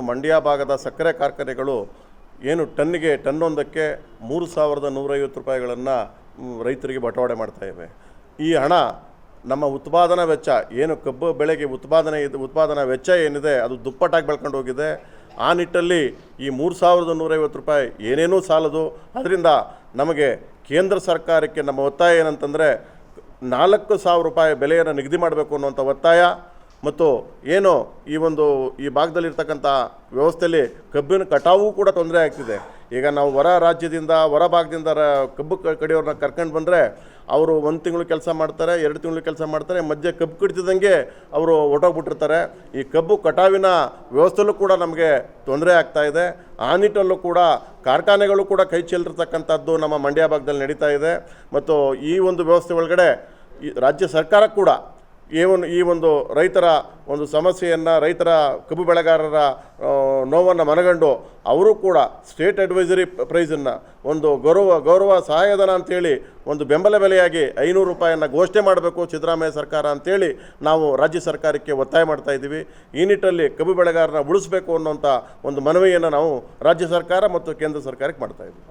ಮಂಡ್ಯ ಭಾಗದ ಸಕ್ಕರೆ ಕಾರ್ಖಾನೆಗಳು ಏನು ಟನ್ನೊಂದಕ್ಕೆ 3,150 ರೂಪಾಯಿಗಳನ್ನು ರೈತರಿಗೆ ಬಟವಾಡೆ ಮಾಡ್ತಾ ಇವೆ. ಈ ಹಣ ನಮ್ಮ ಉತ್ಪಾದನಾ ವೆಚ್ಚ ಏನು ಕಬ್ಬು ಬೆಳೆಗೆ ಉತ್ಪಾದನಾ ವೆಚ್ಚ ಏನಿದೆ ಅದು ದುಪ್ಪಟ್ಟಾಗಿ ಬೆಳ್ಕೊಂಡು ಹೋಗಿದೆ. ಆ ನಿಟ್ಟಲ್ಲಿ ಈ 3,150 ರೂಪಾಯಿ ಏನೇನೂ ಸಾಲದು. ಅದರಿಂದ ನಮಗೆ ಕೇಂದ್ರ ಸರ್ಕಾರಕ್ಕೆ ನಮ್ಮ ಒತ್ತಾಯ ಏನಂತಂದರೆ 4,000 ರೂಪಾಯಿ ಬೆಲೆಯನ್ನು ನಿಗದಿ ಮಾಡಬೇಕು ಅನ್ನುವಂಥ ಒತ್ತಾಯ ಮತ್ತು ಏನು ಈ ಭಾಗದಲ್ಲಿರ್ತಕ್ಕಂಥ ವ್ಯವಸ್ಥೆಯಲ್ಲಿ ಕಬ್ಬಿನ ಕಟಾವು ಕೂಡ ತೊಂದರೆ ಆಗ್ತಿದೆ. ಈಗ ನಾವು ಹೊರ ಭಾಗದಿಂದ ಕಬ್ಬು ಕಡಿಯೋರನ್ನ ಕರ್ಕೊಂಡು ಬಂದರೆ ಅವರು 1 ತಿಂಗಳು ಕೆಲಸ ಮಾಡ್ತಾರೆ, 2 ತಿಂಗಳು ಕೆಲಸ ಮಾಡ್ತಾರೆ, ಮಧ್ಯೆ ಕಬ್ಬು ಕಡಿತಿದ್ದಂಗೆ ಅವರು ಹೊರಟೋಗ್ಬಿಟ್ಟಿರ್ತಾರೆ. ಈ ಕಬ್ಬು ಕಟಾವಿನ ವ್ಯವಸ್ಥೆಯಲ್ಲೂ ಕೂಡ ನಮಗೆ ತೊಂದರೆ ಆಗ್ತಾ ಇದೆ. ಆ ನಿಟ್ಟಲ್ಲೂ ಕೂಡ ಕಾರ್ಖಾನೆಗಳು ಕೂಡ ಕೈ ಚೆಲ್ಲಿರ್ತಕ್ಕಂಥದ್ದು ನಮ್ಮ ಮಂಡ್ಯ ಭಾಗದಲ್ಲಿ ನಡೀತಾ ಇದೆ. ಮತ್ತು ಈ ವ್ಯವಸ್ಥೆ ಒಳಗಡೆ ರಾಜ್ಯ ಸರ್ಕಾರ ಕೂಡ ಈ ರೈತರ ಸಮಸ್ಯೆಯನ್ನು, ರೈತರ ಕಬ್ಬು ಬೆಳೆಗಾರರ ನೋವನ್ನು ಮನಗಂಡು ಅವರು ಕೂಡ ಸ್ಟೇಟ್ ಅಡ್ವೈಸರಿ ಪ್ರೈಸನ್ನು ಗೌರವ ಸಹಾಯಧನ ಅಂತೇಳಿ ಬೆಂಬಲ ಬೆಲೆಯಾಗಿ 500 ರೂಪಾಯಿಯನ್ನು ಘೋಷಣೆ ಮಾಡಬೇಕು ಸಿದ್ದರಾಮಯ್ಯ ಸರ್ಕಾರ ಅಂತೇಳಿ ನಾವು ರಾಜ್ಯ ಸರ್ಕಾರಕ್ಕೆ ಒತ್ತಾಯ ಮಾಡ್ತಾ ಇದ್ದೀವಿ. ಈ ನಿಟ್ಟಲ್ಲಿ ಕಬ್ಬು ಬೆಳೆಗಾರನ ಉಳಿಸಬೇಕು ಅನ್ನೋಂಥ ಮನವಿಯನ್ನು ನಾವು ರಾಜ್ಯ ಸರ್ಕಾರ ಮತ್ತು ಕೇಂದ್ರ ಸರ್ಕಾರಕ್ಕೆ ಮಾಡ್ತಾ ಇದ್ದೀವಿ.